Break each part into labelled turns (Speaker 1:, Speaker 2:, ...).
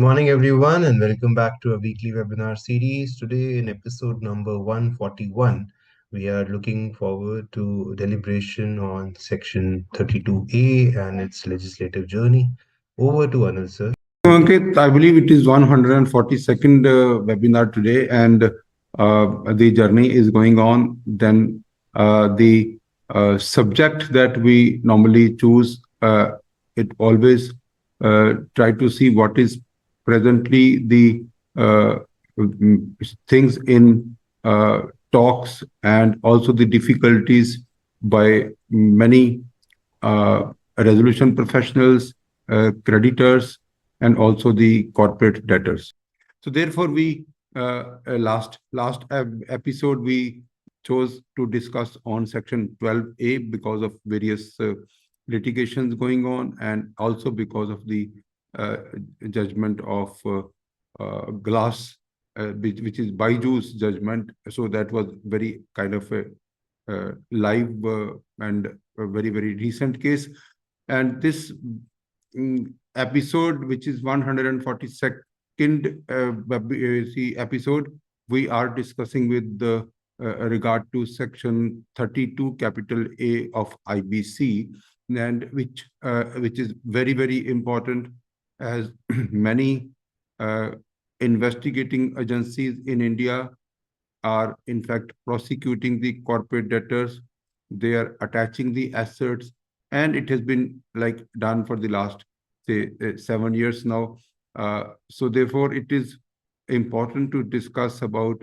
Speaker 1: morning, everyone, and welcome back to a weekly webinar series. Today, in episode number 141, we are looking forward to deliberation on Section 32A and its legislative journey. Over to Anil, sir.
Speaker 2: Ankit, I believe it is 142nd webinar today, and the journey is going on. Then the subject that we normally choose, it always try to see what is presently the uh, things in talks and also the difficulties by many resolution professionals, creditors, and also the corporate debtors. So therefore, we last episode we chose to discuss on Section 12A because of various litigations going on, and also because of the uh, judgment of Glass, which is Baiju's judgment. So that was very kind of a live and a very recent case. And this episode, which is 142nd episode, we are discussing with the regard to Section 32 capital A of IBC, and which is very important, as many investigating agencies in India are in fact prosecuting the corporate debtors. They are attaching the assets, and it has been like done for the last, say, 7 years now. So therefore, it is important to discuss about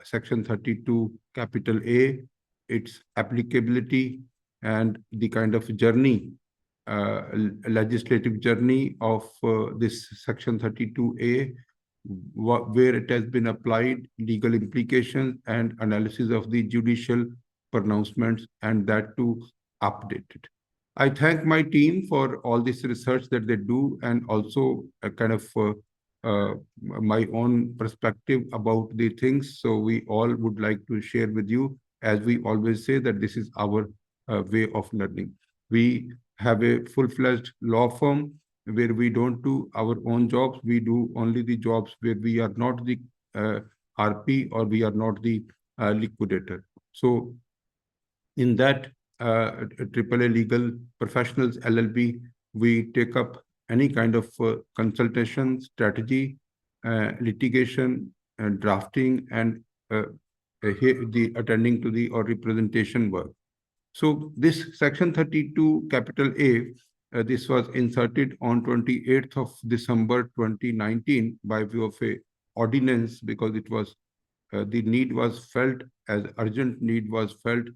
Speaker 2: Section 32 capital A, its applicability, and the kind of journey, legislative journey of this Section 32A, where it has been applied, legal implications, and analysis of the judicial pronouncements, and that too updated. I thank my team for all this research that they do, and also a kind of my own perspective about the things. So we all would like to share with you, as we always say, that this is our way of learning. We have a full-fledged law firm where we don't do our own jobs. We do only the jobs where we are not the RP, or we are not the liquidator. So in that AAA Legal Professionals LLP, we take up any kind of consultation, strategy, litigation, drafting, and the attending to the or representation work. So this Section 32 capital A, this was inserted on 28th of December 2019 by way of a ordinance, because it was the need was felt, as urgent need was felt,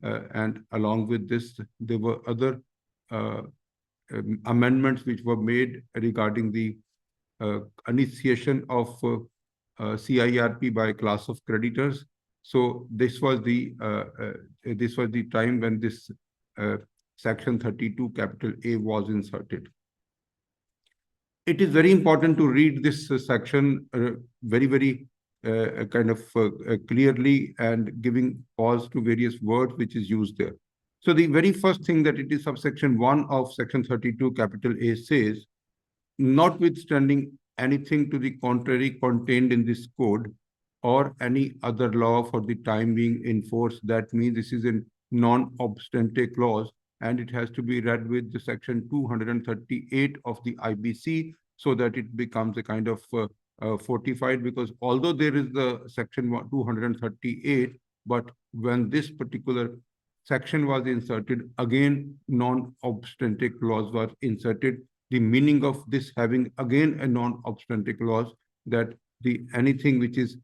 Speaker 2: and along with this, there were other amendments which were made regarding the initiation of CIRP by class of creditors. So this was the time when this Section 32 capital A was inserted. It is very important to read this section very kind of clearly, and giving pause to various words which is used there. So the very first thing that it is subsection 1 of Section 32 capital A says, notwithstanding anything to the contrary contained in this code or any other law for the time being in force. That means this is a non-obstante clause, and it has to be read with the Section 238 of the IBC, so that it becomes a kind of fortified, because although there is the Section 238, but when this particular section was inserted, again non-obstante clause was inserted. The meaning of this having again a non-obstante clause, that the anything which is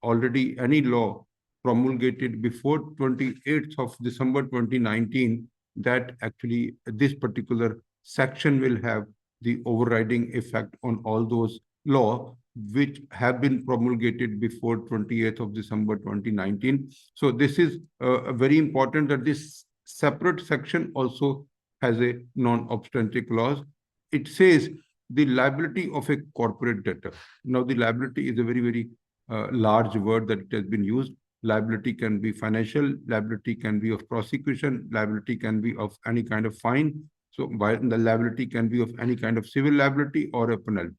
Speaker 2: already any law promulgated before 28th of December 2019, that actually this particular section will have the overriding effect on all those law which have been promulgated before 28th of December 2019. So this is very important, that this separate section also has a non-obstante clause. It says the liability of a corporate debtor. Now, the liability is a very large word that it has been used. Liability can be financial, liability can be of prosecution, liability can be of any kind of fine. So the liability can be of any kind of civil liability or a penalty.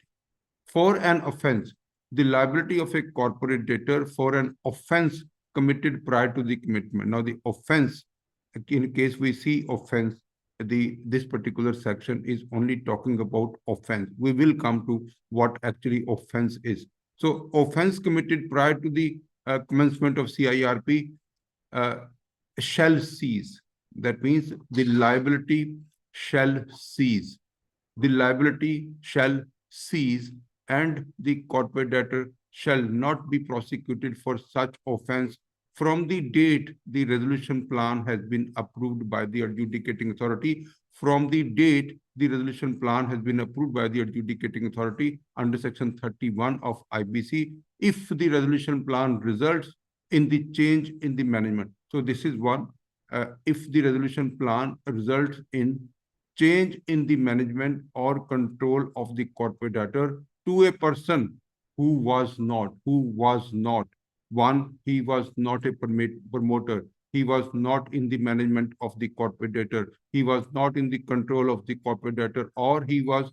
Speaker 2: For an offense, the liability of a corporate debtor for an offense committed prior to the commitment. Now, the offense, in case we see offense, this particular section is only talking about offense. We will come to what actually offense is. So, offense committed prior to the commencement of CIRP uh, shall cease. That means the liability shall cease. The liability shall cease, and the corporate debtor shall not be prosecuted for such offense from the date the resolution plan has been approved by the adjudicating authority. From the date the resolution plan has been approved by the adjudicating authority under section 31 of IBC, if the resolution plan results in the change in the management. So this is one. If the resolution plan results in change in the management or control of the corporate debtor to a person who was not, one, he was not a promoter, he was not in the management of the corporate debtor, he was not in the control of the corporate debtor, or he was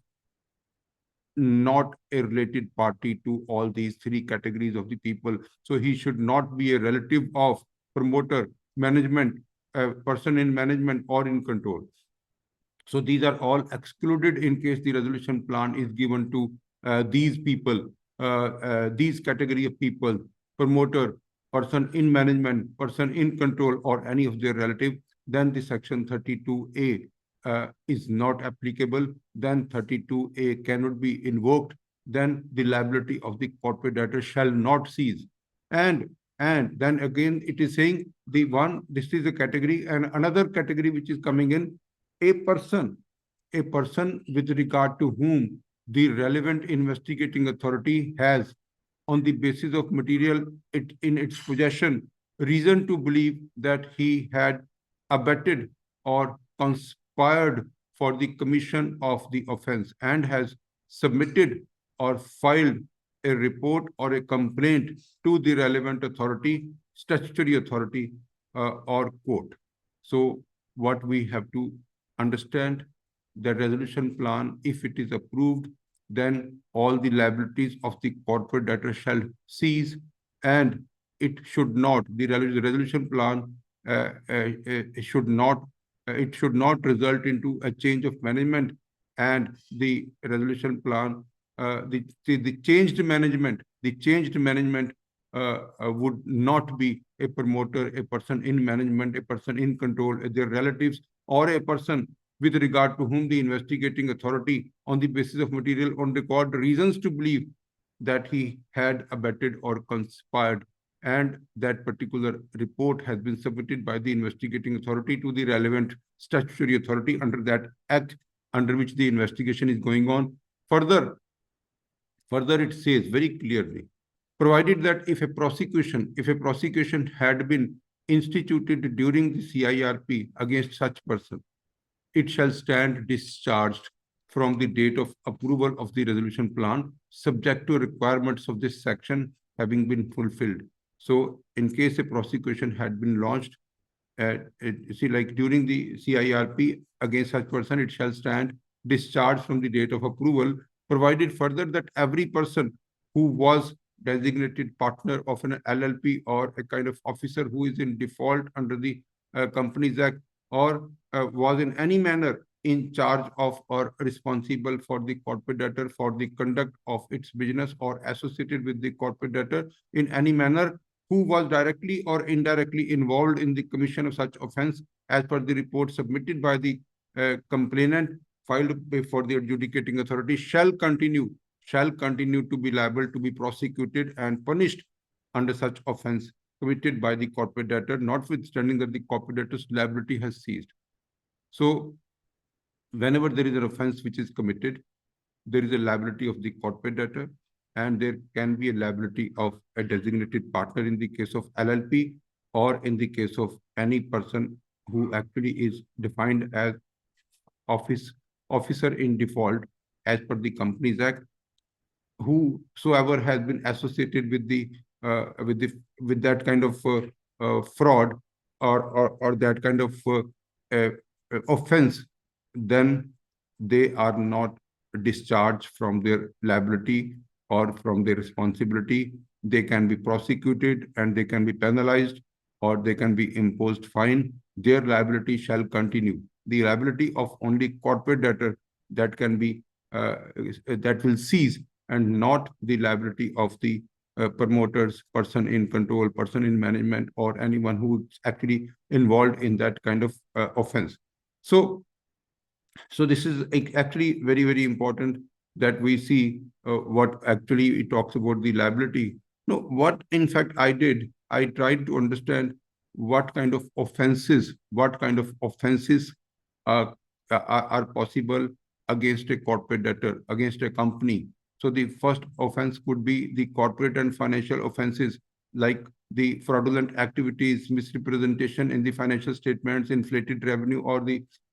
Speaker 2: not a related party to all these three categories of the people. So he should not be a relative of promoter, management, person in management or in control. So these are all excluded in case the resolution plan is given to these people, these category of people, promoter, person in management, person in control, or any of their relative. Then the section 32A is not applicable. Then 32A cannot be invoked. Then the liability of the corporate debtor shall not cease. And then again, it is saying the one, this is a category, and another category which is coming in, a person, a person with regard to whom the relevant investigating authority has, on the basis of material in its possession, reason to believe that he had abetted or conspired for the commission of the offense and has submitted or filed a report or a complaint to the relevant authority, statutory authority, or court. So what we have to understand, the resolution plan, if it is approved, then all the liabilities of the corporate debtor shall cease, and it should not, the resolution plan it should not result into a change of management, and the resolution plan, the changed management would not be a promoter, a person in management, a person in control, their relatives, or a person with regard to whom the investigating authority, on the basis of material on record, reasons to believe that he had abetted or conspired, and that particular report has been submitted by the investigating authority to the relevant statutory authority under that act under which the investigation is going on. Further, it says very clearly, provided that if a prosecution had been instituted during the CIRP against such person, it shall stand discharged from the date of approval of the resolution plan, subject to requirements of this section having been fulfilled. So, in case a prosecution had been launched, like during the CIRP against such person, it shall stand discharged from the date of approval, provided further that every person who was designated partner of an LLP or a kind of officer who is in default under the Companies Act, or was in any manner in charge of or responsible for the corporate debtor for the conduct of its business, or associated with the corporate debtor in any manner, who was directly or indirectly involved in the commission of such offense as per the report submitted by the complainant filed before the adjudicating authority, shall continue to be liable to be prosecuted and punished under such offense committed by the corporate debtor, notwithstanding that the corporate debtor's liability has ceased. So, whenever there is an offense which is committed, there is a liability of the corporate debtor, and there can be a liability of a designated partner in the case of LLP, or in the case of any person who actually is defined as officer in default as per the Companies Act, whosoever has been associated with that kind of fraud, or that kind of uh, offense, then they are not discharged from their liability or from their responsibility, they can be prosecuted and they can be penalized, or they can be imposed fine. Their liability shall continue. The liability of only corporate debtor that can be that will cease, and not the liability of the promoters, person in control, person in management, or anyone who's actually involved in that kind of offense. So this is actually very, very important that we see what actually it talks about the liability. No, what in fact I did, I tried to understand what kind of offenses uh, are possible against a corporate debtor, against a company. So the first offense could be the corporate and financial offenses, like the fraudulent activities, misrepresentation in the financial statements, inflated revenue,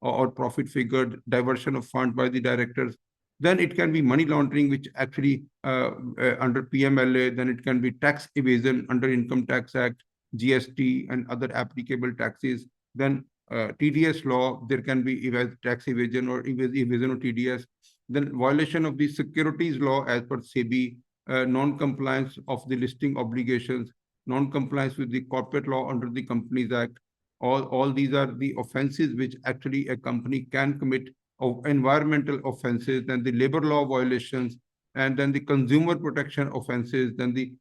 Speaker 2: or profit figure, diversion of funds by the directors. Then it can be money laundering, which actually under PMLA. Then it can be tax evasion under Income Tax Act, GST, and other applicable taxes. Then TDS law, there can be tax evasion or evasion of TDS. Then violation of the securities law as per SEBI, non-compliance of the listing obligations, non-compliance with the corporate law under the Companies Act. All these are the offenses which actually a company can commit, of environmental offenses, then the labor law violations, and then the consumer protection offenses, then the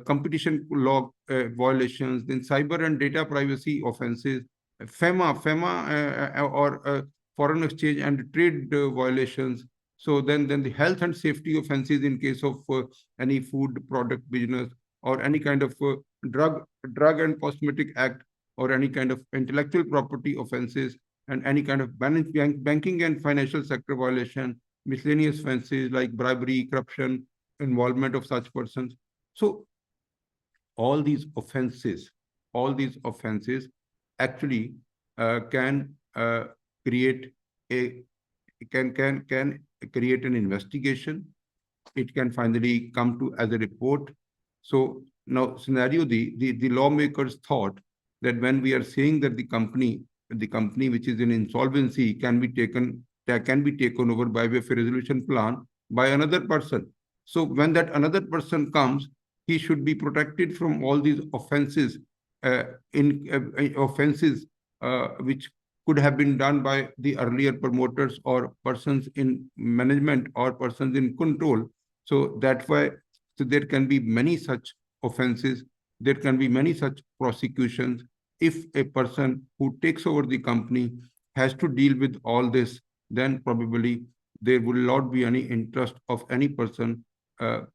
Speaker 2: competition law violations, then cyber and data privacy offenses, FEMA or foreign exchange and trade violations. So then the health and safety offenses in case of any food product business, or any kind of drug and cosmetic act, or any kind of intellectual property offenses, and any kind of banking and financial sector violation, miscellaneous offenses like bribery, corruption, involvement of such persons. So all these offenses, all these offenses actually can create a can create an investigation. It can finally come to as a report. So now scenario, the lawmakers thought that when we are saying that the company which is in insolvency can be taken, that can be taken over by way of a resolution plan by another person. So when that another person comes, he should be protected from all these offenses, in offenses which could have been done by the earlier promoters or persons in management or persons in control. So that's why, so there can be many such offenses, there can be many such prosecutions. If a person who takes over the company has to deal with all this, then probably there will not be any interest of any person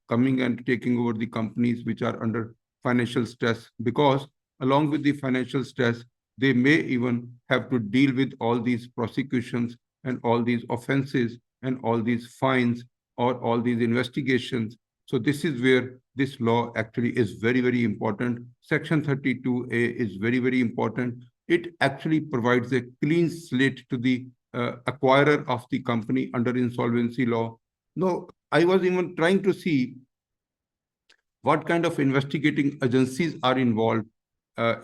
Speaker 2: coming and taking over the companies which are under financial stress, because along with the financial stress, they may even have to deal with all these prosecutions and all these offenses and all these fines or all these investigations. So this is where this law actually is very, very important. Section 32A is very, very important. It actually provides a clean slate to the acquirer of the company under insolvency law. Now, I was even trying to see what kind of investigating agencies are involved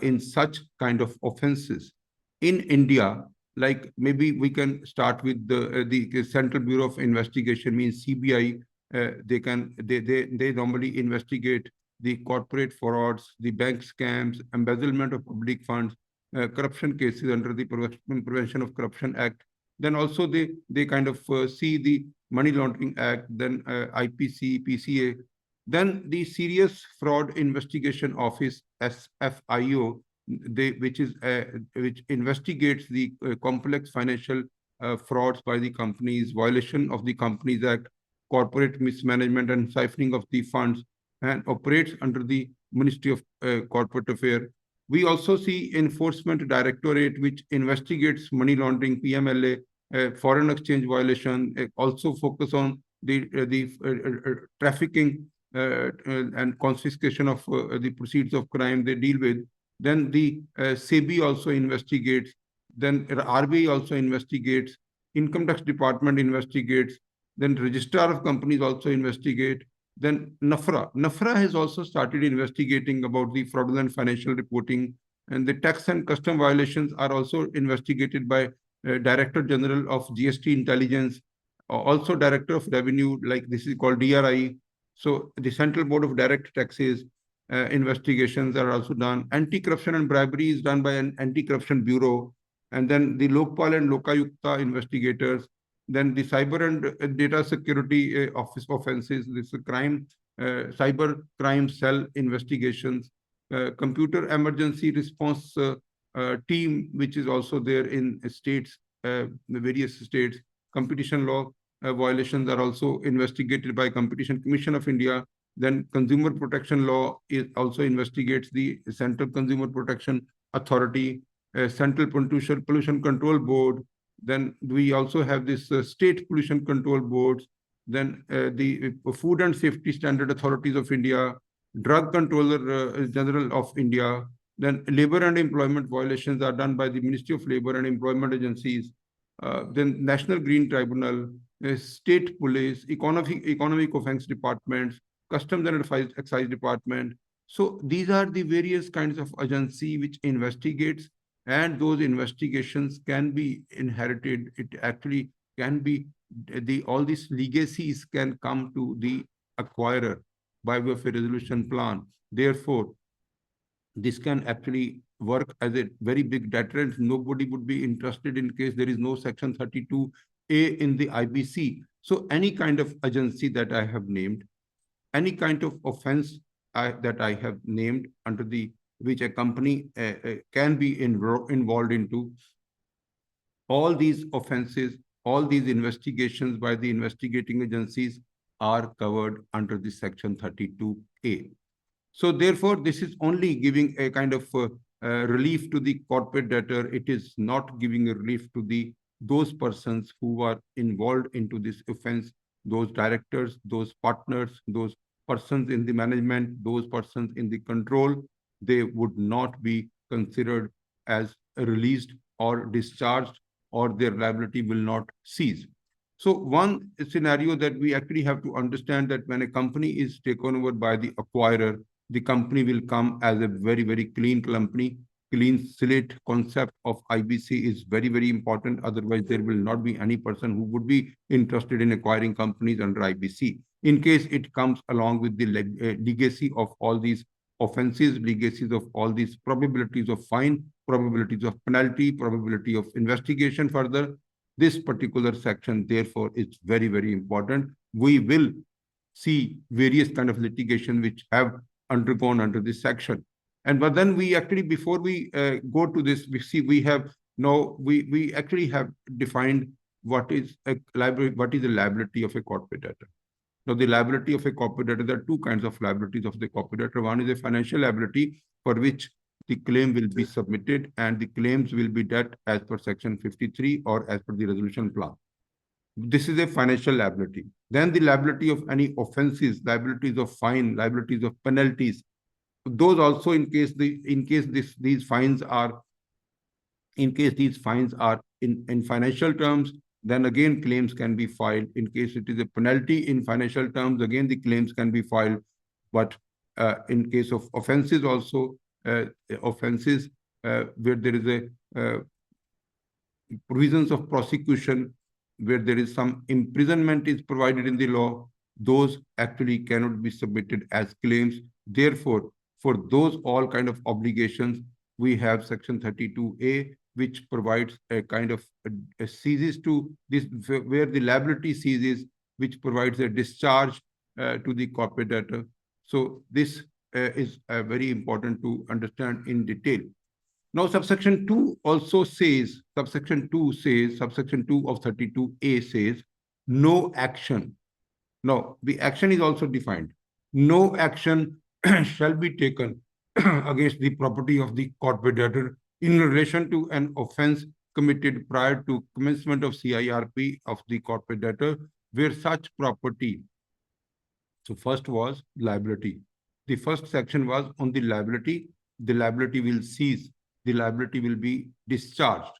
Speaker 2: in such kind of offenses. In India, like maybe we can start with the Central Bureau of Investigation, means CBI. They normally investigate the corporate frauds, the bank scams, embezzlement of public funds, corruption cases under the Prevention of Corruption Act. Then also they kind of see the Money Laundering Act, then IPC, PCA. Then the Serious Fraud Investigation Office, SFIO, which investigates the complex financial frauds by the companies, violation of the Companies Act, corporate mismanagement and siphoning of the funds, and operates under the Ministry of Corporate Affairs. We also see Enforcement Directorate, which investigates money laundering, PMLA, foreign exchange violation, also focus on the trafficking and confiscation of the proceeds of crime they deal with. Then the SEBI also investigates. Then RBI also investigates. Income Tax Department investigates. Then Registrar of Companies also investigate. Then NAFRA has also started investigating about the fraudulent financial reporting, and the tax and custom violations are also investigated by Director General of GST Intelligence, also Director of Revenue, like this is called DRI. So the Central Board of Direct Taxes investigations are also done. Anti-corruption and bribery is done by an anti-corruption bureau. And then the Lokpal and Lokayukta investigators. Then the cyber and data security office offenses, this crime, cyber crime cell investigations, computer emergency response team, which is also there in states, various states. Competition law violations are also investigated by Competition Commission of India. Then consumer protection law is also investigates the Central Consumer Protection Authority, Central Pollution Control Board. Then we also have this state pollution control boards. Then the Food and Safety Standard Authorities of India, Drug Controller General of India. Then labor and employment violations are done by the Ministry of Labor and Employment Agencies. Then National Green Tribunal, State Police, Economic Offence Departments, Customs and Excise Department. So these are the various kinds of agency which investigates, and those investigations can be inherited. It actually can be all these legacies can come to the acquirer by way of a resolution plan. Therefore, this can actually work as a very big deterrent. Nobody would be interested in case there is no Section 32A in the IBC. So any kind of agency that I have named, any kind of offense that I have named under the which a company can be involved into, all these offenses, all these investigations by the investigating agencies are covered under the Section 32A. So therefore, this is only giving a kind of relief to the corporate debtor. It is not giving a relief to those persons who are involved into this offense, those directors, those partners, those persons in the management, those persons in the control. They would not be considered as released or discharged, or their liability will not cease. So one scenario that we actually have to understand, that when a company is taken over by the acquirer, the company will come as a very, very clean company. Clean slate concept of IBC is very, very important. Otherwise, there will not be any person who would be interested in acquiring companies under IBC. In case it comes along with the legacy of all these offenses, legacies of all these probabilities of fine, probabilities of penalty, probability of investigation further, this particular section, therefore, is very, very important. We will see various kind of litigation which have undergone under this section. But then we actually, before we go to this, we see we have now, we actually have defined what is a liability, what is the liability of a corporate debtor. Now, the liability of a corporate debtor, there are two kinds of liabilities of the corporate debtor. One is a financial liability for which the claim will be submitted and the claims will be dealt as per Section 53 or as per the resolution plan. This is a financial liability. Then the liability of any offenses, liabilities of fine, liabilities of penalties. Those also, in case these fines are in financial terms, then again claims can be filed. In case it is a penalty in financial terms, again the claims can be filed. But in case of offenses also, offenses where there is a provisions of prosecution, where there is some imprisonment is provided in the law, those actually cannot be submitted as claims. Therefore, for those all kind of obligations, we have Section 32A, which provides a kind of a ceases to this, where the liability ceases, which provides a discharge to the corporate debtor. So this is very important to understand in detail. Now, subsection 2 also says, subsection 2 of 32A says, no action. Now, the action is also defined. No action shall be taken against the property of the corporate debtor in relation to an offense committed prior to commencement of CIRP of the corporate debtor, where such property. So first was liability. The first section was on the liability. The liability will cease. The liability will be discharged.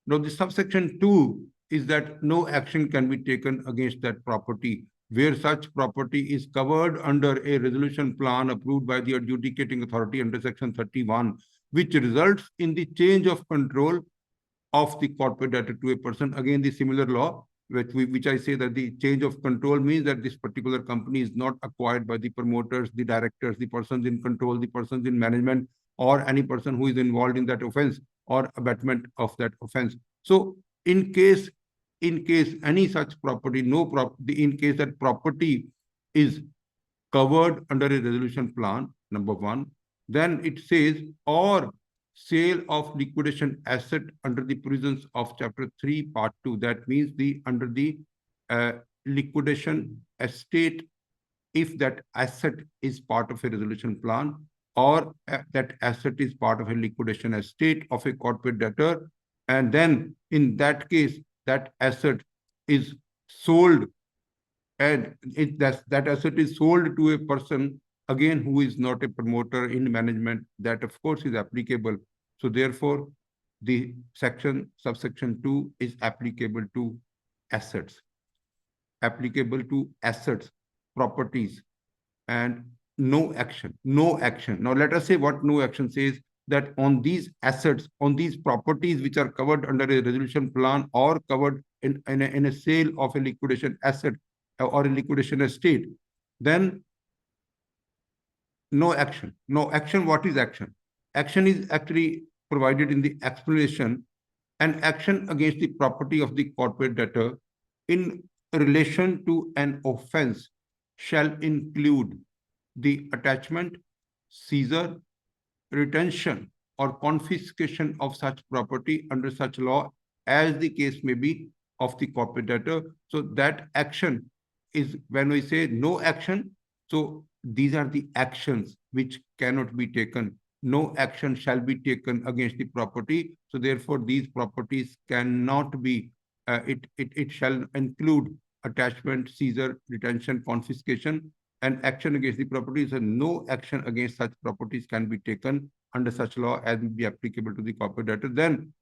Speaker 2: Now, the subsection 2 is that no action can be taken against that property where such property is covered under a resolution plan approved by the adjudicating authority under Section 31, which results in the change of control of the corporate debtor to a person. Again, the similar law, which I say that the change of control means that this particular company is not acquired by the promoters, the directors, the persons in control, the persons in management, or any person who is involved in that offense or abatement of that offense. So in case any such property, in case that property is covered under a resolution plan, number one, then it says, or sale of liquidation asset under the provisions of Chapter 3, Part 2. That means under the uh, liquidation estate, if that asset is part of a resolution plan, or that asset is part of a liquidation estate of a corporate debtor, and then in that case, that asset is sold, and that asset is sold to a person, again, who is not a promoter in management, that of course is applicable. So therefore, the subsection 2 is applicable to assets, properties, and no action. Now let us say what no action says, that on these assets, on these properties which are covered under a resolution plan or covered in a sale of a liquidation asset or a liquidation estate, then no action. No action. What is action? Action is actually provided in the explanation. An action against the property of the corporate debtor in relation to an offense shall include the attachment, seizure, retention, or confiscation of such property under such law as the case may be of the corporate debtor. So that action is, when we say no action, so these are the actions which cannot be taken. No action shall be taken against the property. So therefore, these properties cannot be, it shall include attachment, seizure, retention, confiscation, and action against the properties, and no action against such properties can be taken under such law as will be applicable to the corporate debtor. Then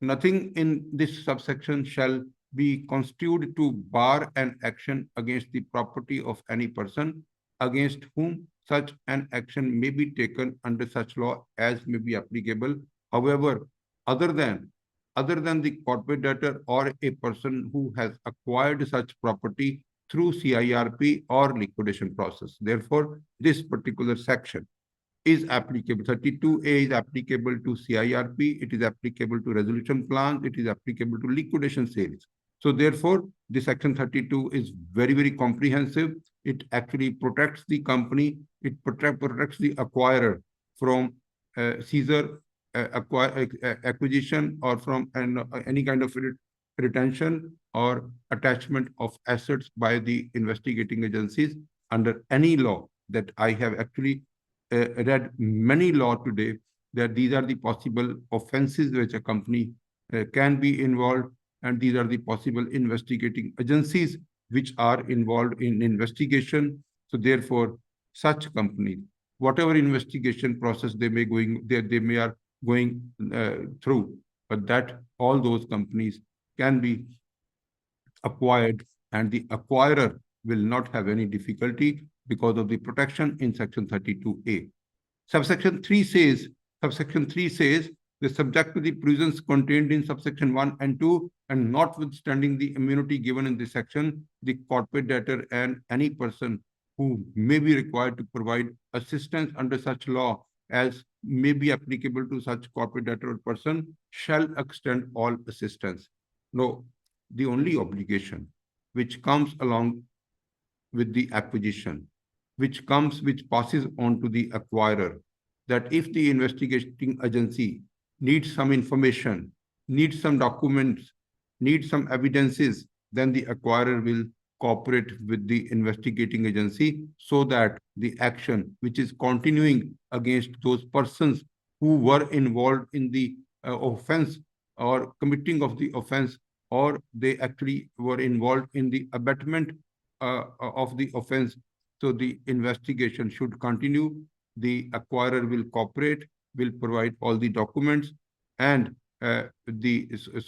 Speaker 2: nothing in this subsection shall be construed to bar an action against the property of any person against whom such an action may be taken under such law as may be applicable. However, other than the corporate debtor or a person who has acquired such property through CIRP or liquidation process. Therefore, this particular section is applicable. 32A is applicable to CIRP, it is applicable to resolution plans, it is applicable to liquidation sales. So therefore, the section 32 is very, very comprehensive. It actually protects the company, it protects the acquirer from seizure, acquisition, or from any kind of retention or attachment of assets by the investigating agencies under any law. That I have actually read many law today, that these are the possible offenses which a company can be involved, and these are the possible investigating agencies which are involved in investigation. So therefore, such companies, whatever investigation process they may are going through, but that all those companies can be acquired, and the acquirer will not have any difficulty because of the protection in section 32A. Subsection 3 says, the subject to the provisions contained in subsection 1 and 2, and notwithstanding the immunity given in this section, the corporate debtor and any person who may be required to provide assistance under such law as may be applicable to such corporate debtor or person shall extend all assistance. No, the only obligation which comes along with the acquisition, which passes on to the acquirer, that if the investigating agency needs some information, needs some documents, needs some evidences, then the acquirer will cooperate with the investigating agency, so that the action which is continuing against those persons who were involved in the offense or committing of the offense, or they actually were involved in the abatement of the offense. So the investigation should continue. The acquirer will cooperate, will provide all the documents, and so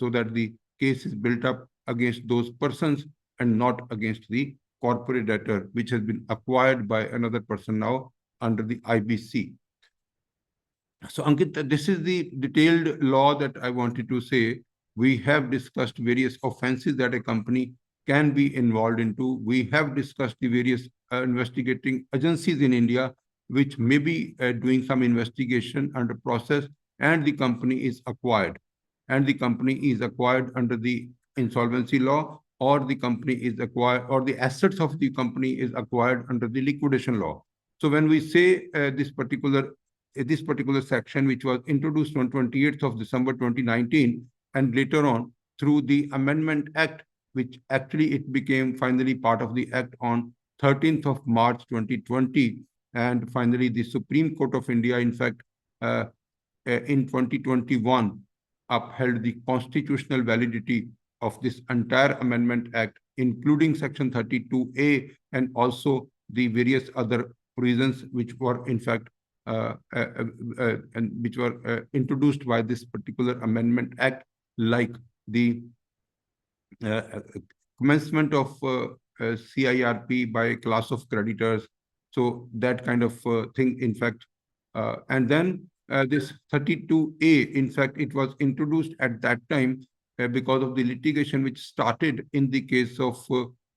Speaker 2: that the case is built up against those persons and not against the corporate debtor, which has been acquired by another person now under the IBC. So Ankit, this is the detailed law that I wanted to say, We have discussed various offenses that a company can be involved into. We have discussed the various investigating agencies in India which may be doing some investigation under process, and the company is acquired. And the company is acquired under the insolvency law, or the company is acquired, or the assets of the company is acquired under the liquidation law. So when we say this particular section, which was introduced on 28th of December 2019, and later on through the Amendment Act, which actually it became finally part of the Act on 13th of March 2020. And finally, the Supreme Court of India, in fact, in 2021, upheld the constitutional validity of this entire Amendment Act, including Section 32A and also the various other provisions which were, in fact, and which were introduced by this particular Amendment Act, like the commencement of CIRP by a class of creditors. So that kind of thing, in fact. And then this 32A, in fact, it was introduced at that time because of the litigation which started in the case of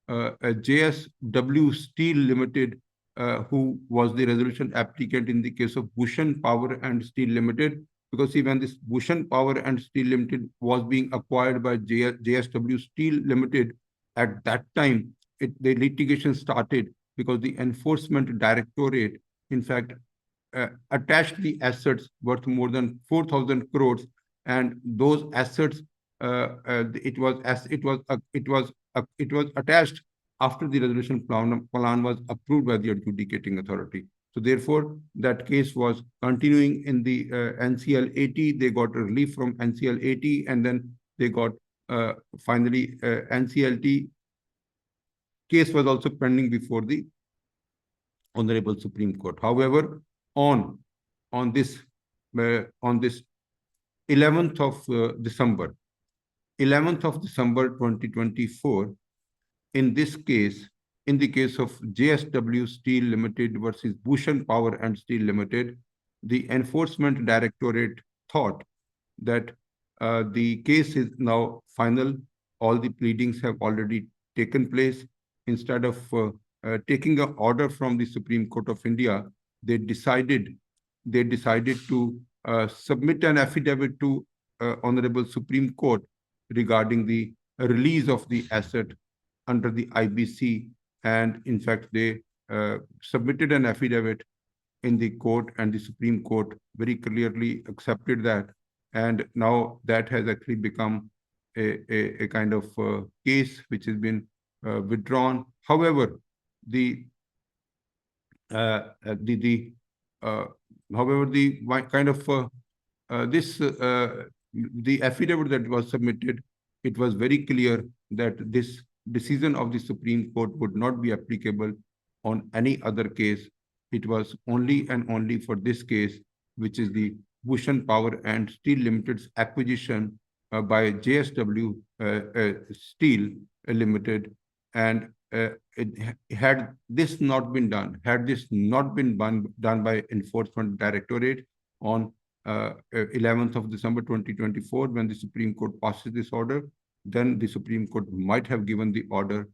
Speaker 2: JSW Steel Limited, who was the resolution applicant in the case of Bhushan Power and Steel Limited. Because see, when this Bhushan Power and Steel Limited was being acquired by JSW Steel Limited, at that time, the litigation started because the Enforcement Directorate, in fact, attached the assets worth more than 4,000 crores, and those assets, it was attached after the resolution plan was approved by the adjudicating authority. So therefore, that case was continuing in the NCL 80. They got a relief from NCL 80, and then they got finally NCLT case was also pending before the Honorable Supreme Court. However, on this 11th of December 2024, in this case, in the case of JSW Steel Limited versus Bhushan Power and Steel Limited, the Enforcement Directorate thought that the case is now final. All the pleadings have already taken place. Instead of taking an order from the Supreme Court of India, they decided to submit an affidavit to Honorable Supreme Court regarding the release of the asset under the IBC. And in fact, they submitted an affidavit in the court, and the Supreme Court very clearly accepted that. And now that has actually become a kind of case which has been withdrawn. However, the affidavit that was submitted, it was very clear that this decision of the Supreme Court would not be applicable on any other case. It was only and only for this case, which is the Bhushan Power and Steel Limited's acquisition by JSW Steel Limited. And had this not been done by Enforcement Directorate on 11th of December 2024, when the Supreme Court passes this order, then the Supreme Court might have given the order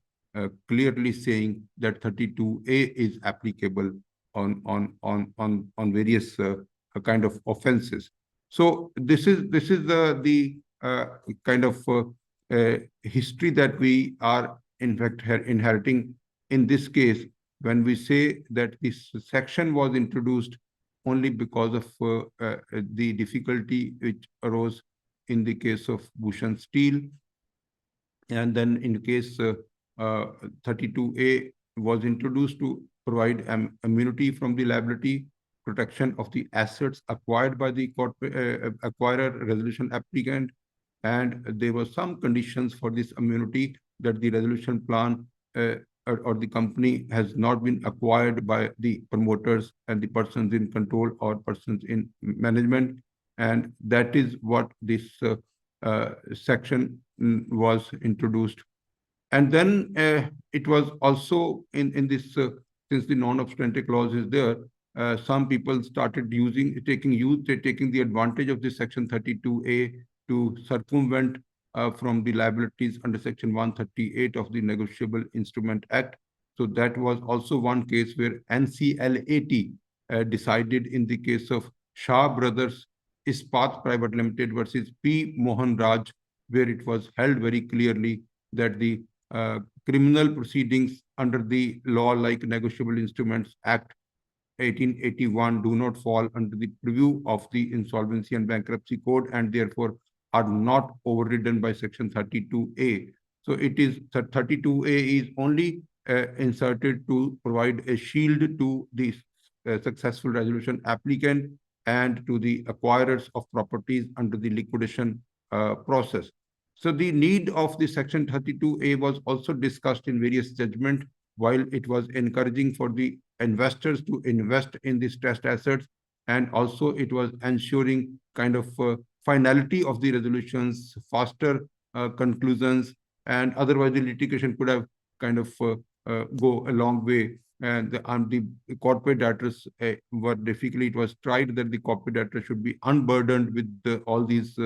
Speaker 2: clearly saying that 32A is applicable on various kind of offenses. So this is the kind of history that we are in fact inheriting in this case, when we say that this section was introduced only because of the difficulty which arose in the case of Bhushan Steel. And then in case 32A was introduced to provide immunity from the liability, protection of the assets acquired by the acquirer resolution applicant. And there were some conditions for this immunity, that the resolution plan or the company has not been acquired by the promoters and the persons in control or persons in management. And that is what this section was introduced. And then it was also in this, since the non-obstante clause is there, some people started taking the advantage of this section 32A to circumvent from the liabilities under Section 138 of the Negotiable Instrument Act. So that was also one case where NCLAT decided in the case of Shah Brothers Ispat Private Limited versus P. Mohan Raj, where it was held very clearly that the criminal proceedings under the law like Negotiable Instruments Act 1881 do not fall under the purview of the Insolvency and Bankruptcy Code and therefore are not overridden by Section 32A. So it is 32A is only inserted to provide a shield to the successful resolution applicant and to the acquirers of properties under the liquidation process. So the need of the Section 32A was also discussed in various judgments while it was encouraging for the investors to invest in the stressed assets, and also it was ensuring kind of finality of the resolutions, faster conclusions, and otherwise the litigation could have kind of go a long way. And the corporate debtors were basically, it was tried that the corporate debtors should be unburdened with all these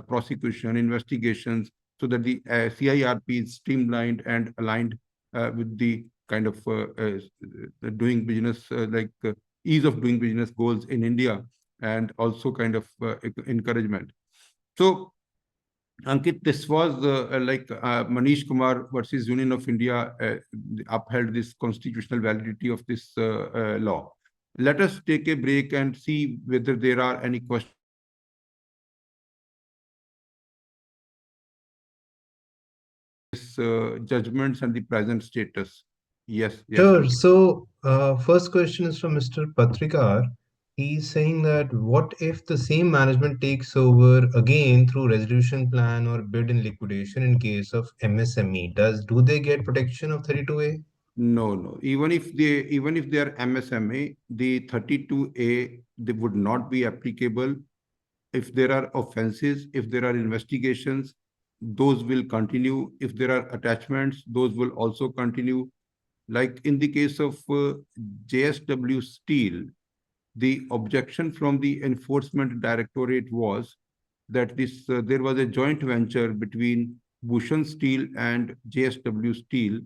Speaker 2: prosecution investigations, so that the CIRP is streamlined and aligned with the kind of doing business ease of doing business goals in India, and also kind of encouragement. So Ankit, this was Manish Kumar versus Union of India upheld this constitutional validity of this law. Let us take a break and see whether there are any questions judgments and the present status. Yes, yes,
Speaker 1: Sure.
Speaker 2: Ankit.
Speaker 1: So, first question is from Mr. Patrikar. He's saying that what if the same management takes over again through resolution plan or bid in liquidation in case of MSME? Do they get protection of 32A?
Speaker 2: No, no. Even if they are MSME, the 32A they would not be applicable. If there are offenses, if there are investigations, those will continue. If there are attachments, those will also continue. Like in the case of JSW Steel, the objection from the Enforcement Directorate was that there was a joint venture between Bhushan Steel and JSW Steel,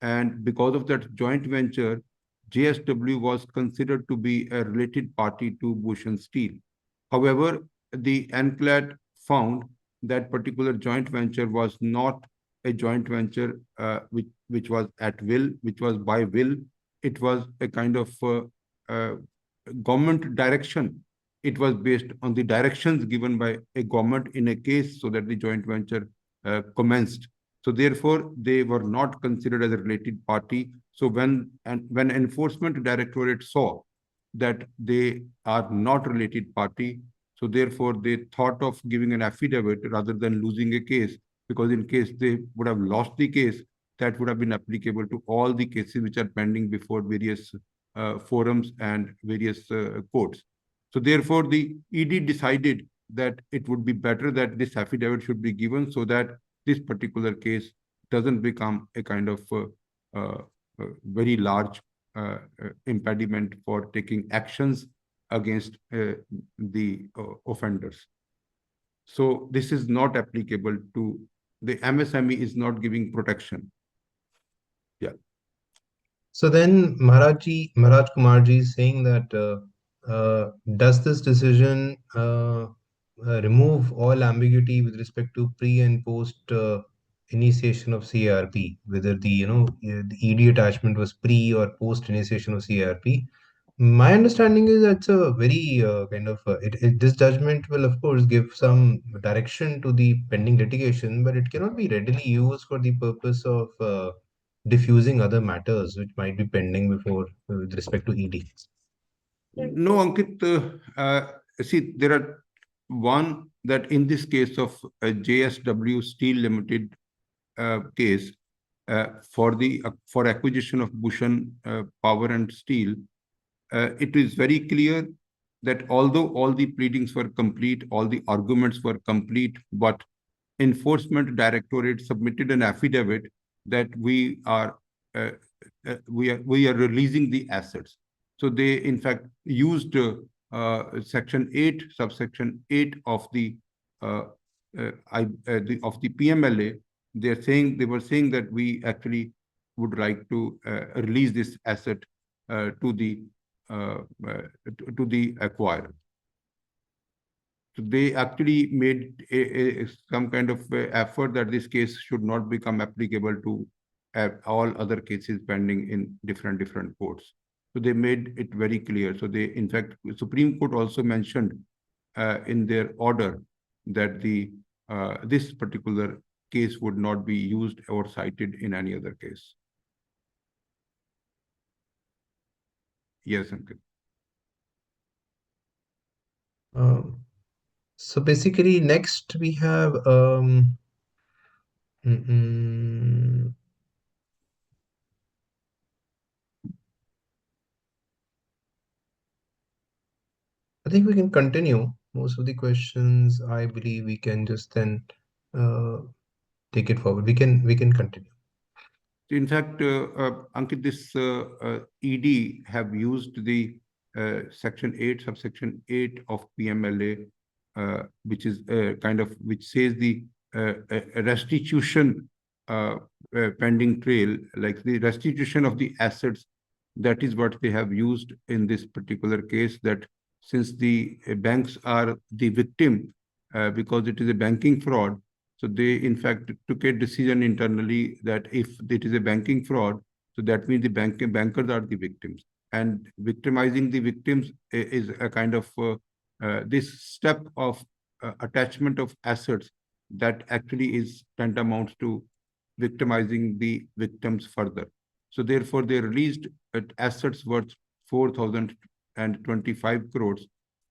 Speaker 2: and because of that joint venture, JSW was considered to be a related party to Bhushan Steel. However, the NCLAT found that particular joint venture was not a joint venture which was at will, which was by will. It was a kind of government direction. It was based on the directions given by a government in a case, so that the joint venture commenced. So therefore, they were not considered as a related party. So when Enforcement Directorate saw that they are not related party, so therefore they thought of giving an affidavit rather than losing a case, because in case they would have lost the case, that would have been applicable to all the cases which are pending before various forums and various courts. So therefore, the ED decided that it would be better that this affidavit should be given, so that this particular case doesn't become a kind of very large impediment for taking actions against the offenders. So this is not applicable to the MSME, is not giving protection. Yeah.
Speaker 1: So then Maharaj Kumarji is saying that does this decision remove all ambiguity with respect to pre and post initiation of CARP, whether the ED attachment was pre or post initiation of CARP? My understanding is that's a very this judgment will of course give some direction to the pending litigation, but it cannot be readily used for the purpose of diffusing other matters which might be pending before with respect to ED.
Speaker 2: No, Ankit, see, there are one that in this case of JSW Steel Limited case, for acquisition of Bhushan Power and Steel, it is very clear that although all the pleadings were complete, all the arguments were complete, but Enforcement Directorate submitted an affidavit that uh, we are releasing the assets. So they in fact used Section 8, subsection 8 of the of the PMLA, they were saying that we actually would like to release this asset to the acquirer. So they actually made some kind of effort that this case should not become applicable to all other cases pending in different courts. So they made it very clear. So they, in fact, Supreme Court also mentioned in their order that this particular case would not be used or cited in any other case. Yes, Ankit.
Speaker 1: So basically, next we have I think we can continue most of the questions. I believe we can just then take it forward. We can continue.
Speaker 2: In fact, Ankit, this ED have used the Section 8, subsection 8 of PMLA, which is which says the restitution pending trail, like the restitution of the assets. That is what they have used in this particular case, that since the banks are the victim, because it is a banking fraud, so they, in fact, took a decision internally that if it is a banking fraud, so that means the bankers are the victims. And victimizing the victims is a kind of this step of attachment of assets that actually is tantamount to victimizing the victims further. So therefore, they released assets worth 4,025 crores,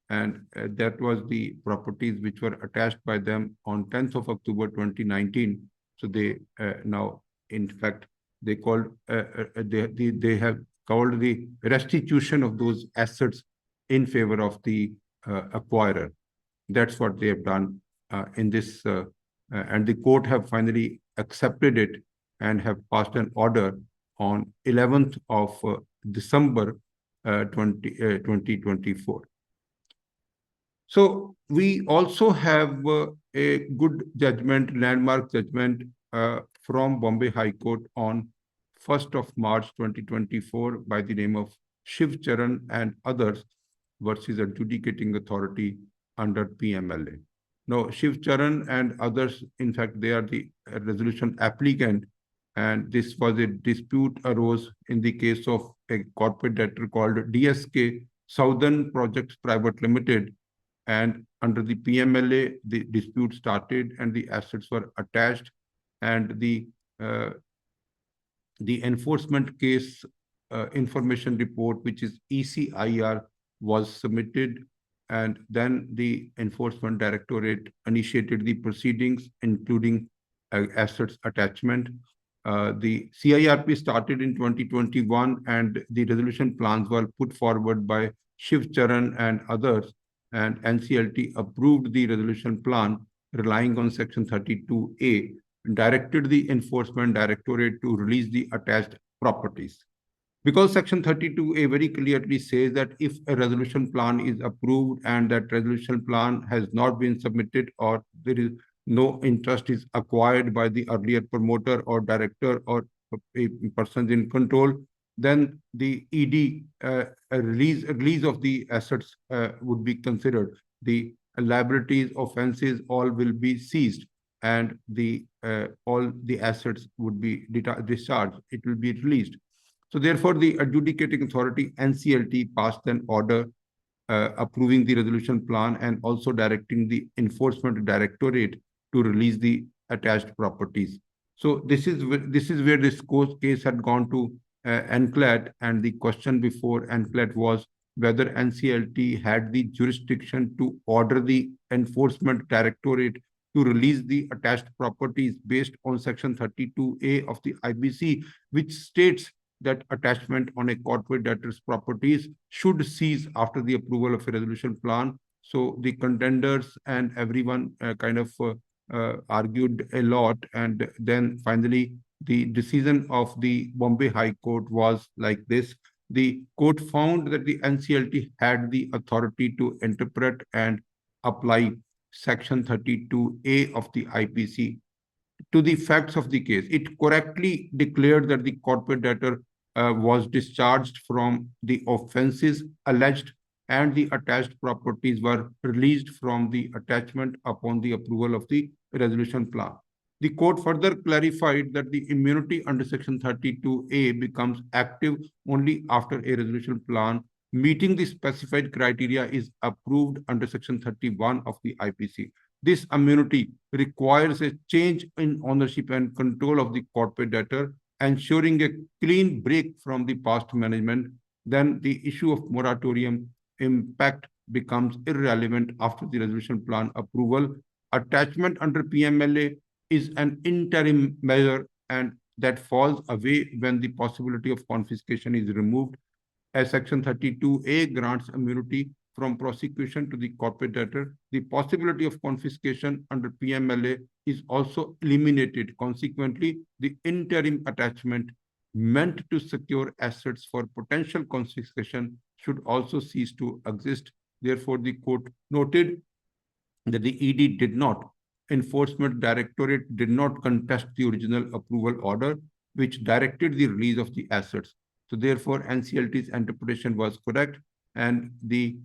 Speaker 2: and that was the properties which were attached by them on 10th of October 2019. So they now, in fact, they called they have called the restitution of those assets in favor of the acquirer. That's what they have done in this, and the court have finally accepted it and have passed an order on 11th of December 2024. So we also have a good judgment, landmark judgment from Bombay High Court on 1st of March 2024 by the name of Shiv Charan and others versus adjudicating authority under PMLA. Now, Shiv Charan and others, in fact, they are the resolution applicant, and this was a dispute arose in the case of a corporate debtor called DSK Southern Projects Private Limited, and under the PMLA, the dispute started and the assets were attached, and the enforcement case information report, which is ECIR, was submitted, and then the Enforcement Directorate initiated the proceedings, including assets attachment. The CIRP started in 2021, and the resolution plans were put forward by Shiv Charan and others, and NCLT approved the resolution plan relying on Section 32A, directed the Enforcement Directorate to release the attached properties. Because Section 32A very clearly says that if a resolution plan is approved and that resolution plan has not been submitted, or there is no interest is acquired by the earlier promoter or director or a person in control, then the ED release of the assets would be considered. The liabilities, offenses, all will be seized, and the all the assets would be discharged. It will be released. So therefore, the adjudicating authority, NCLT, passed an order approving the resolution plan and also directing the Enforcement Directorate to release the attached properties. So this is where this case had gone to NCLAT, and the question before NCLAT was whether NCLT had the jurisdiction to order the Enforcement Directorate to release the attached properties based on Section 32A of the IBC, which states that attachment on a corporate debtor's properties should cease after the approval of a resolution plan. So the contenders and everyone argued a lot, and then finally the decision of the Bombay High Court was like this. The court found that the NCLT had the authority to interpret and apply Section 32A of the IPC to the facts of the case. It correctly declared that the corporate debtor was discharged from the offences alleged and the attached properties were released from the attachment upon the approval of the resolution plan. The court further clarified that the immunity under Section 32A becomes active only after a resolution plan meeting the specified criteria is approved under Section 31 of the IPC. This immunity requires a change in ownership and control of the corporate debtor, ensuring a clean break from the past management. Then the issue of moratorium impact becomes irrelevant after the resolution plan approval. Attachment under PMLA is an interim measure and that falls away when the possibility of confiscation is removed, as Section 32A grants immunity from prosecution to the corporate debtor. The possibility of confiscation under PMLA is also eliminated. Consequently, the interim attachment meant to secure assets for potential confiscation should also cease to exist. Therefore, the court noted that the ED did not, Enforcement Directorate did not contest the original approval order, which directed the release of the assets. So therefore, NCLT's interpretation was correct, and the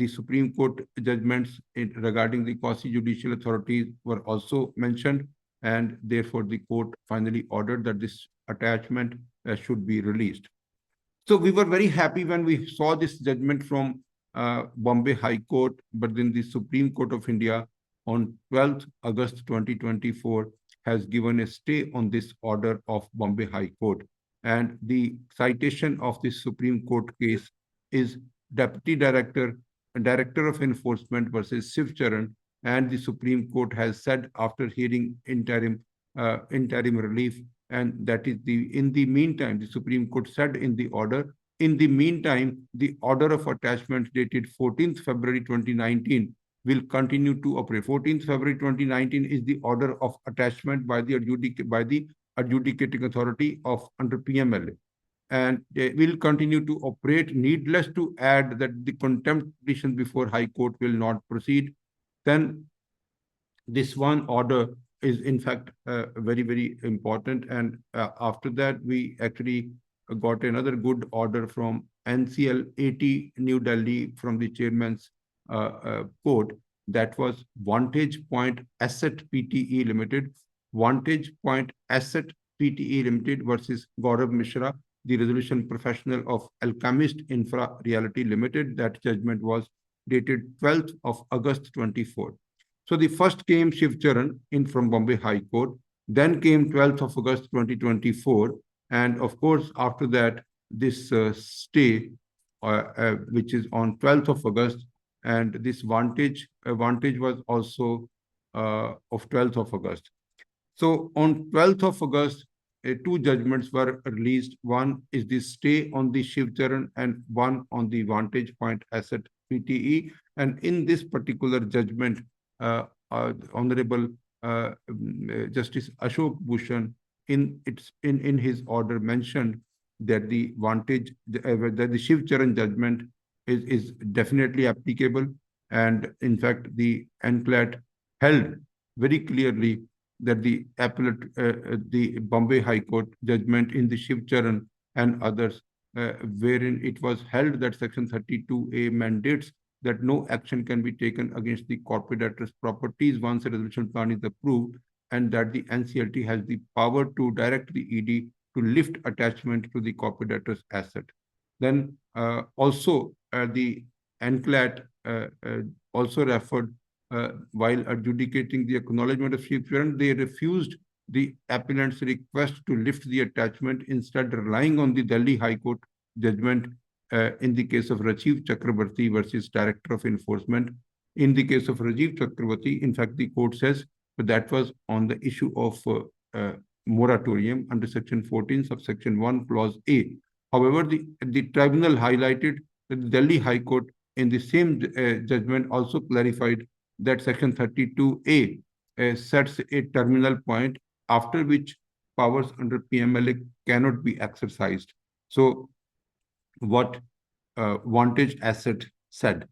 Speaker 2: Supreme Court judgments regarding the quasi-judicial authorities were also mentioned, and therefore the court finally ordered that this attachment should be released. So we were very happy when we saw this judgment from Bombay High Court, but then the Supreme Court of India on 12th August 2024 has given a stay on this order of Bombay High Court. And the citation of this Supreme Court case is Deputy Director and Director of Enforcement versus Shiv Charan, and the Supreme Court has said after hearing interim relief, and that is in the meantime, the Supreme Court said in the order, in the meantime, the order of attachment dated 14th February 2019 will continue to operate. 14th February 2019 is the order of attachment by the adjudicating authority of under PMLA, and they will continue to operate. Needless to add that the contempt petition before High Court will not proceed. Then this one order is in fact very, very important. And after that, we actually got another good order from NCL 80 New Delhi from the chairman's court. That was Vantage Point Asset Pte Limited, Vantage Point Asset Pte Limited versus Gaurav Mishra, the resolution professional of Alchemist Infra Reality Limited. That judgment was dated 12th of August 24. So the first came Shiv Charan in from Bombay High Court, then came 12th of August 2024, and of course after that this stay, which is on 12th of August, and this Vantage was also of 12th of August. So on 12th of August, two judgments were released. One is the stay on the Shiv Charan and one on the Vantage Point Asset PTE. And in this particular judgment, Honorable Justice Ashok Bhushan in his order mentioned that the that the Shiv Charan judgment is definitely applicable, and in fact the NCLAT held very clearly that the the Bombay High Court judgment in the Shiv Charan and others, wherein it was held that Section 32A mandates that no action can be taken against the corporate debtor's properties once a resolution plan is approved, and that the NCLT has the power to direct the ED to lift attachment to the corporate debtor's asset. Then also the NCLAT also referred, while adjudicating the acknowledgement of Shiv Charan, they refused the appellant's request to lift the attachment, instead relying on the Delhi High Court judgment in the case of Rajiv Chakrabarti versus Director of Enforcement. In the case of Rajiv Chakrabarti, in fact, the court says that was on the issue of moratorium under Section 14, subsection 1, clause A. However, the tribunal highlighted that the Delhi High Court in the same judgment also clarified that Section 32A sets a terminal point after which powers under PMLA cannot be exercised. So what Vantage Asset said,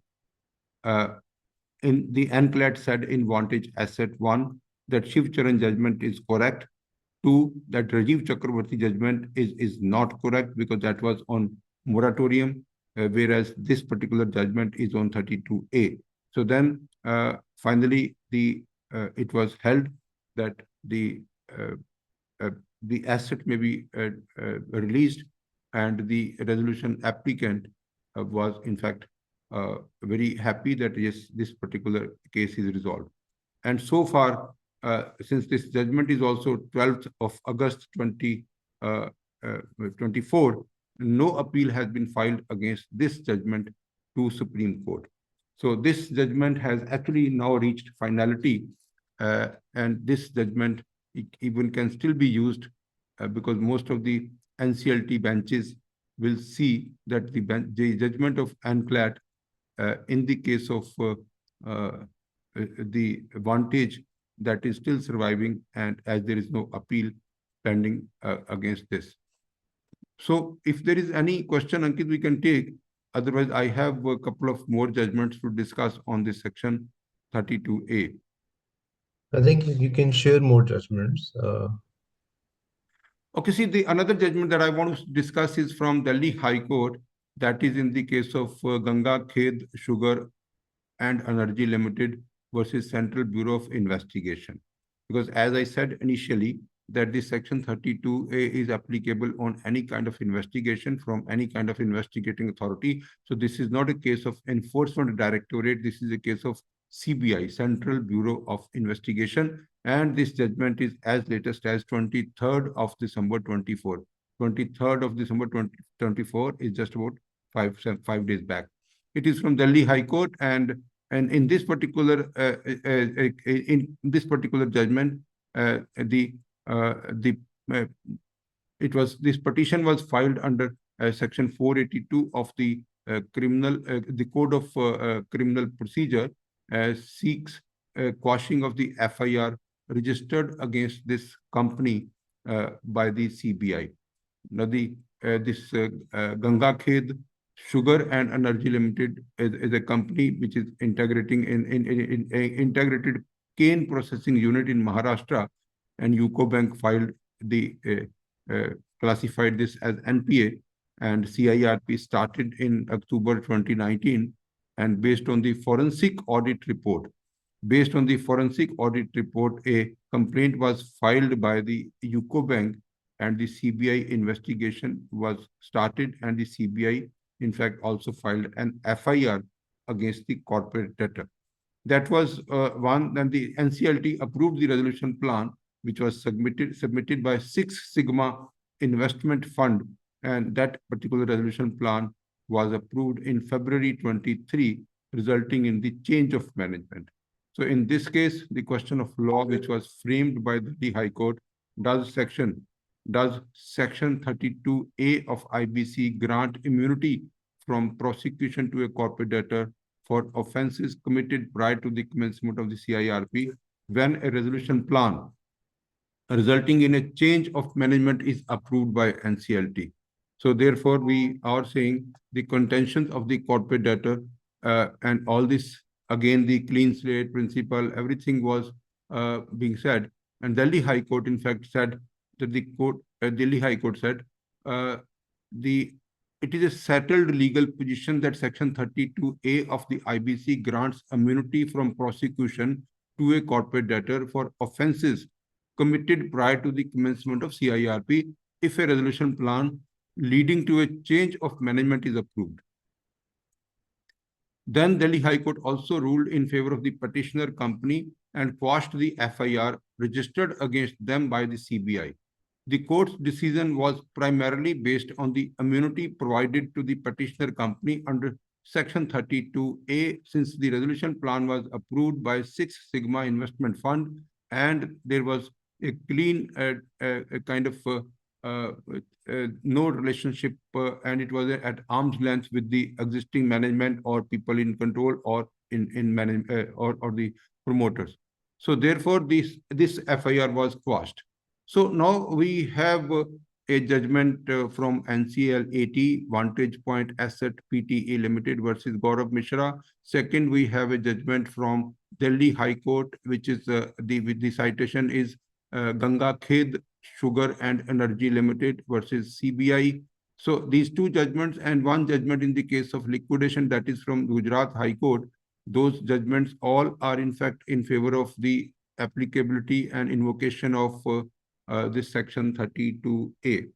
Speaker 2: in the NCLAT said in Vantage Asset 1 that Shiv Charan judgment is correct. 2, that Rajiv Chakraborty judgment is not correct because that was on moratorium, whereas this particular judgment is on 32A. So then finally it was held that uh, the asset may be released, and the resolution applicant was in fact very happy that yes, this particular case is resolved. And so far, since this judgment is also 12th of August 2024, no appeal has been filed against this judgment to Supreme Court. So this judgment has actually now reached finality, and this judgment even can still be used because most of the NCLT benches will see that the judgment of ANCLAT in the case of the advantage that is still surviving, and as there is no appeal pending against this. So if there is any question, Ankit, we can take. Otherwise, I have a couple of more judgments to discuss on this section 32A.
Speaker 1: I think you can share more judgments.
Speaker 2: Okay, see, the another judgment that I want to discuss is from Delhi High Court. That is in the case of Ganga Khed Sugar and Energy Limited versus Central Bureau of Investigation. Because as I said initially, that this section 32A is applicable on any kind of investigation from any kind of investigating authority. So this is not a case of Enforcement Directorate. This is a case of CBI, Central Bureau of Investigation. And this judgment is as latest as 23rd of December 24. 23rd of December 2024 is just about five days back. It is from Delhi High Court, and in this particular judgment, this petition was filed under section 482 of the Code of Criminal Procedure, seeks quashing of the FIR registered against this company by the CBI. Now, this Ganga Khed Sugar and Energy Limited is a company which is integrating in integrated cane processing unit in Maharashtra, and UCO Bank filed the classified this as NPA, and CIRP started in October 2019, and based on the forensic audit report, a complaint was filed by the UCO Bank, and the CBI investigation was started, and the CBI in fact also filed an FIR against the corporate debtor. That was one. Then the NCLT approved the resolution plan, which was submitted by Six Sigma Investment Fund, and that particular resolution plan was approved in February 23, resulting in the change of management. So in this case, the question of law which was framed by the High Court, does section 32A of IBC grant immunity from prosecution to a corporate debtor for offenses committed prior to the commencement of the CIRP when a resolution plan resulting in a change of management is approved by NCLT. So therefore, we are saying the contentions of the corporate debtor and all this, again, the clean slate principle, everything was being said. And Delhi High Court, in fact, said that Delhi High Court said it is a settled legal position that Section 32A of the IBC grants immunity from prosecution to a corporate debtor for offenses committed prior to the commencement of CIRP if a resolution plan leading to a change of management is approved. Then Delhi High Court also ruled in favor of the petitioner company and quashed the FIR registered against them by the CBI. The court's decision was primarily based on the immunity provided to the petitioner company under Section 32A, since the resolution plan was approved by Six Sigma Investment Fund, and there was a clean kind of no relationship, and it was at arm's length with the existing management or people in control or in management or the promoters. So therefore, this FIR was quashed. So now we have a judgment from NCL 80 Vantage Point Asset Pte Limited versus Gaurav Mishra. Second, we have a judgment from Delhi High Court, which is the citation is Ganga Khed Sugar and Energy Limited versus CBI. So these two judgments and one judgment in the case of liquidation, that is from Gujarat High Court. Those judgments all are in fact in favor of the applicability and invocation of this section 32A.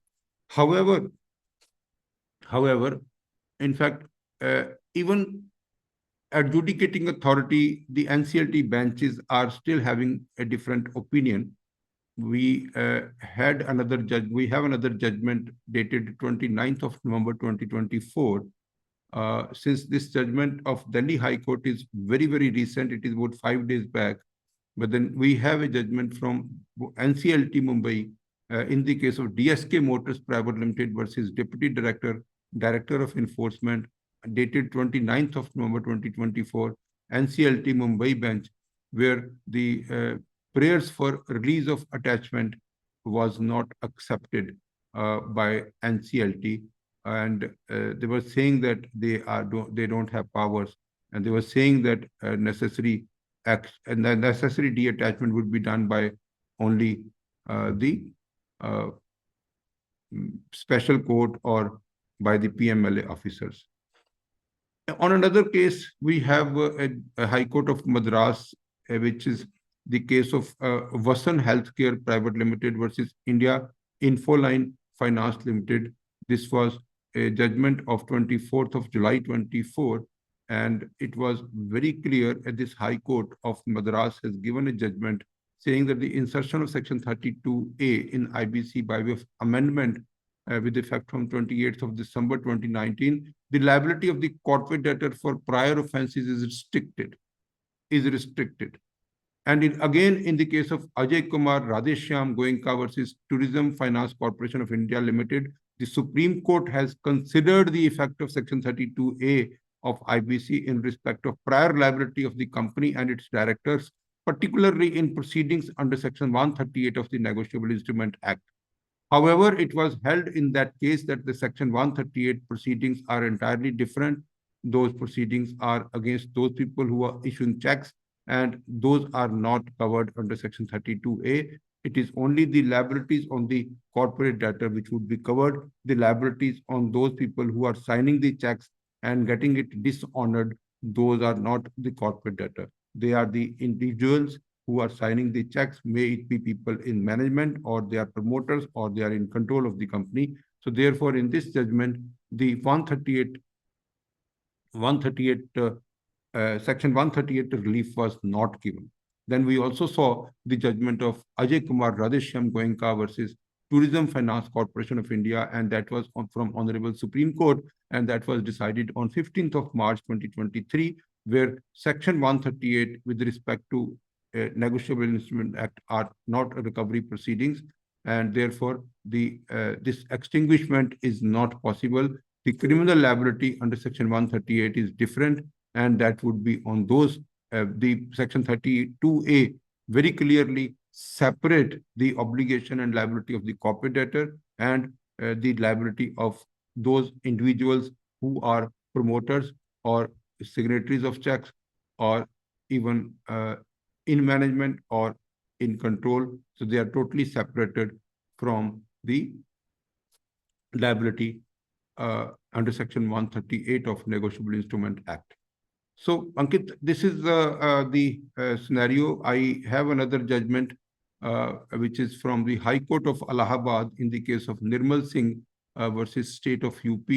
Speaker 2: However, in fact, even adjudicating authority, the NCLT benches are still having a different opinion. We have another judgment dated 29th of November 2024. Since this judgment of Delhi High Court is very, very recent, it is about 5 days back, but then we have a judgment from NCLT Mumbai in the case of DSK Motors Private Limited versus Deputy Director, Director of Enforcement, dated 29th of November 2024, NCLT Mumbai bench, where the prayers for release of attachment was not accepted by NCLT, and they were saying that they don't have powers, and they were saying that necessary detachment would be done by only the special court or by the PMLA officers. On another case, we have a High Court of Madras, which is the case of Vasan Healthcare Private Limited versus India Infoline Finance Limited. This was a judgment of 24th of July 24, and it was very clear that this High Court of Madras has given a judgment saying that the insertion of Section 32A in IBC by way of amendment with effect from 28th of December 2019, the liability of the corporate debtor for prior offences is restricted. And again, in the case of Ajay Kumar Radheshyam Goenka versus Tourism Finance Corporation of India Limited, the Supreme Court has considered the effect of Section 32A of IBC in respect of prior liability of the company and its directors, particularly in proceedings under Section 138 of the Negotiable Instrument Act. However, it was held in that case that the Section 138 proceedings are entirely different. Those proceedings are against those people who are issuing checks, and those are not covered under Section 32A. It is only the liabilities on the corporate debtor which would be covered. The liabilities on those people who are signing the checks and getting it dishonored, those are not the corporate debtor. They are the individuals who are signing the checks, may it be people in management or they are promoters or they are in control of the company. So therefore, in this judgment, the Section 138 relief was not given. Then we also saw the judgment of Ajay Kumar Radheshyam Goenka versus Tourism Finance Corporation of India, and that was from Honorable Supreme Court, and that was decided on 15th of March 2023, where Section 138 with respect to Negotiable Instrument Act are not recovery proceedings, and therefore this extinguishment is not possible. The criminal liability under Section 138 is different, and that would be on those. The Section 32A very clearly separate the obligation and liability of the corporate debtor and the liability of those individuals who are promoters or signatories of checks or even in management or in control. So they are totally separated from the liability under Section 138 of Negotiable Instrument Act. So, Ankit, this is the scenario. I have another judgment, which is from the High Court of Allahabad in the case of Nirmal Singh versus State of UP.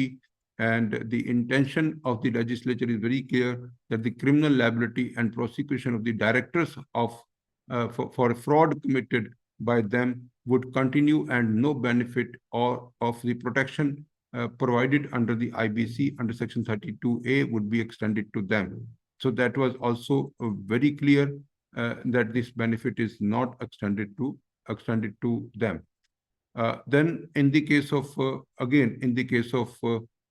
Speaker 2: And the intention of the legislature is very clear that the criminal liability and prosecution of the directors of for fraud committed by them would continue, and no benefit or of the protection provided under the IBC under Section 32A would be extended to them. So that was also very clear that this benefit is not extended to them. Then in the case of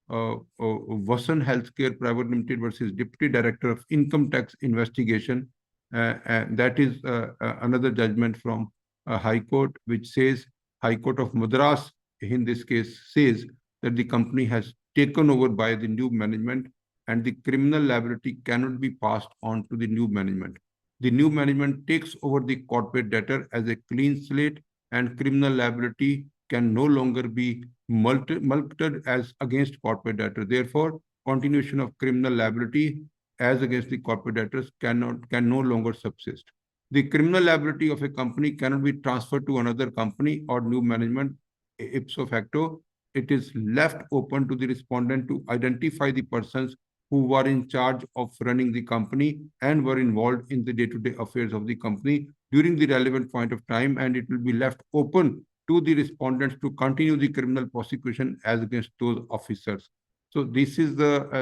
Speaker 2: Vasan Healthcare Private Limited versus Deputy Director of Income Tax Investigation, and that is another judgment from High Court, which says High Court of Madras in this case says that the company has taken over by the new management and the criminal liability cannot be passed on to the new management. The new management takes over the corporate debtor as a clean slate and criminal liability can no longer be mulcted as against corporate debtor. Therefore, continuation of criminal liability as against the corporate debtors can no longer subsist. The criminal liability of a company cannot be transferred to another company or new management ipso facto. It is left open to the respondent to identify the persons who were in charge of running the company and were involved in the day-to-day affairs of the company during the relevant point of time, and it will be left open to the respondents to continue the criminal prosecution as against those officers. So this is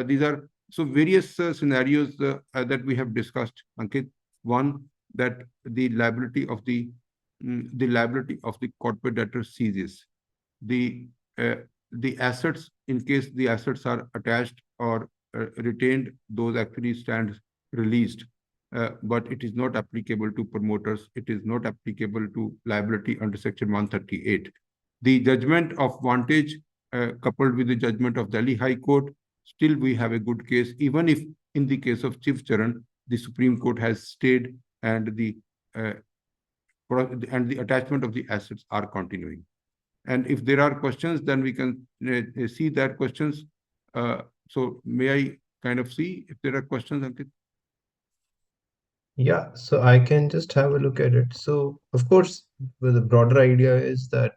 Speaker 2: these are so various scenarios that we have discussed, Ankit. One, that the liability of the corporate debtor ceases. The uh, the assets, in case the assets are attached or retained, those actually stand released. But it is not applicable to promoters. It is not applicable to liability under Section 138. The judgment of vantage, coupled with the judgment of Delhi High Court, still we have a good case, even if in the case of Chief Charan, the Supreme Court has stayed and uh, the attachment of the assets are continuing. And if there are questions, then we can see that questions. So may I kind of see if there are questions, Ankit?
Speaker 1: Yeah, so I can just have a look at it. So, of course, the broader idea is that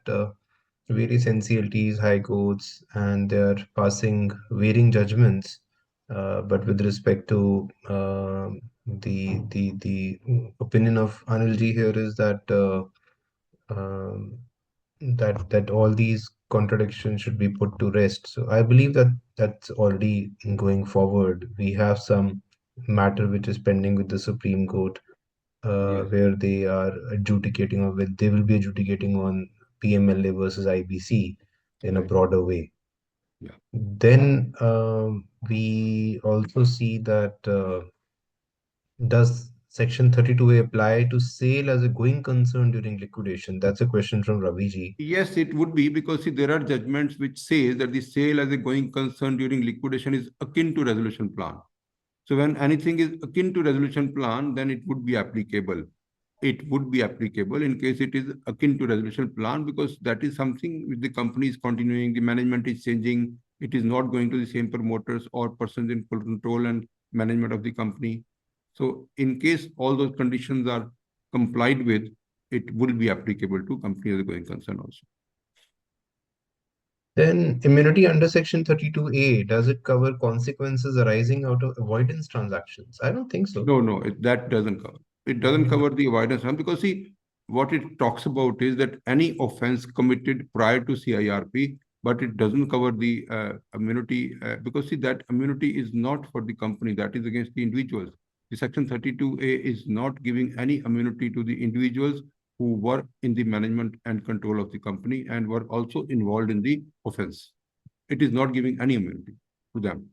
Speaker 1: various NCLTs, high courts, and they're passing varying judgments. But with respect to the opinion of Anil ji here is that um, that all these contradictions should be put to rest. So I believe that that's already going forward. We have some matter which is pending with the Supreme Court,
Speaker 2: Yes,
Speaker 1: where they are adjudicating, or they will be adjudicating on PMLA versus IBC in a
Speaker 2: right.
Speaker 1: broader way.
Speaker 2: Yeah.
Speaker 1: Then we also see that does Section 32A apply to sale as a going concern during liquidation? That's a question from Raviji.
Speaker 2: Yes, it would be because see, there are judgments which say that the sale as a going concern during liquidation is akin to resolution plan. So when anything is akin to resolution plan, then it would be applicable. It would be applicable in case it is akin to resolution plan because that is something which the company is continuing, the management is changing, it is not going to the same promoters or persons in full control and management of the company. So in case all those conditions are complied with, it will be applicable to company as a going concern also.
Speaker 1: Then immunity under Section 32A, does it cover consequences arising out of avoidance transactions? I don't think so.
Speaker 2: No, no, that doesn't cover. It doesn't
Speaker 1: Mm,
Speaker 2: cover the avoidance harm because see, what it talks about is that any offense committed prior to CIRP, but it doesn't cover the immunity because see that immunity is not for the company, that is against the individuals. The Section 32A is not giving any immunity to the individuals who were in the management and control of the company and were also involved in the offense. It is not giving any immunity to them.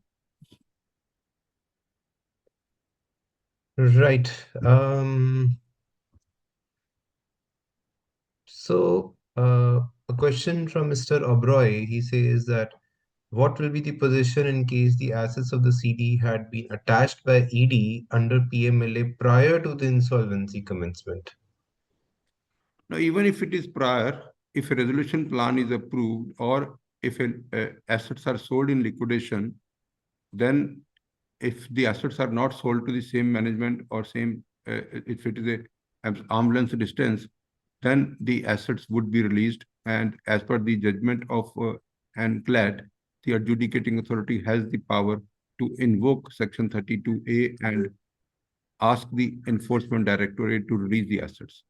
Speaker 1: right. So, a question from Mr. Obroy. He says that what will be the position in case the assets of the CD had been attached by ED under PMLA prior to the insolvency commencement?
Speaker 2: Now, even if it is prior, if a resolution plan is approved or if assets are sold in liquidation, then if the assets are not sold to the same management or same, if it is a arm's length distance, then the assets would be released. And as per the judgment of ANCLAD, the adjudicating authority has the power to invoke Section 32A and ask the enforcement directorate to release the assets.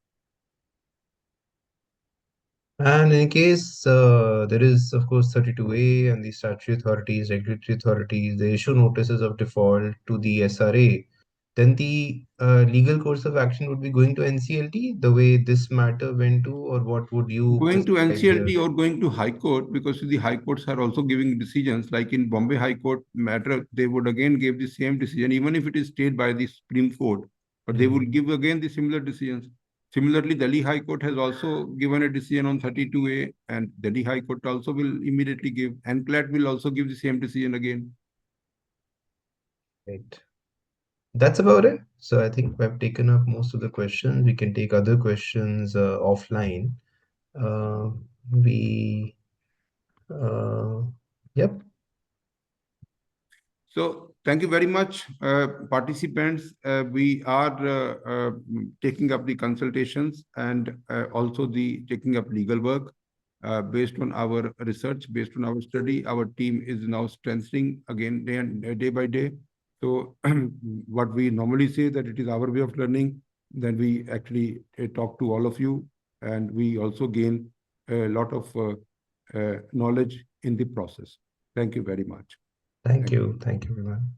Speaker 1: And in case there is, of course, 32A and the statutory authorities, regulatory authorities, they issue notices of default to the SRA, then the legal course of action would be going to NCLT the way this matter went to, or what would you
Speaker 2: Going to
Speaker 1: prescribe here?
Speaker 2: NCLT or going to High Court because the High Courts are also giving decisions. Like in Bombay High Court matter, they would again give the same decision, even if it is stayed by the Supreme Court, but they will
Speaker 1: Mhm.
Speaker 2: give again the similar decisions. Similarly, Delhi High Court has also given a decision on 32A, and Delhi High Court also will immediately give, and CLAT will also give the same decision again.
Speaker 1: Right. That's about it. So I think we've taken up most of the questions. We can take other questions offline. Uh, we, uh, yep.
Speaker 2: So thank you very much, participants. We are taking up the consultations and also the taking up legal work based on our research, based on our study. Our team is now strengthening again day by day. So what we normally say that it is our way of learning, then we actually talk to all of you, and we also gain a lot of knowledge in the process. Thank you very much.
Speaker 1: Thank you. Thank you, everyone.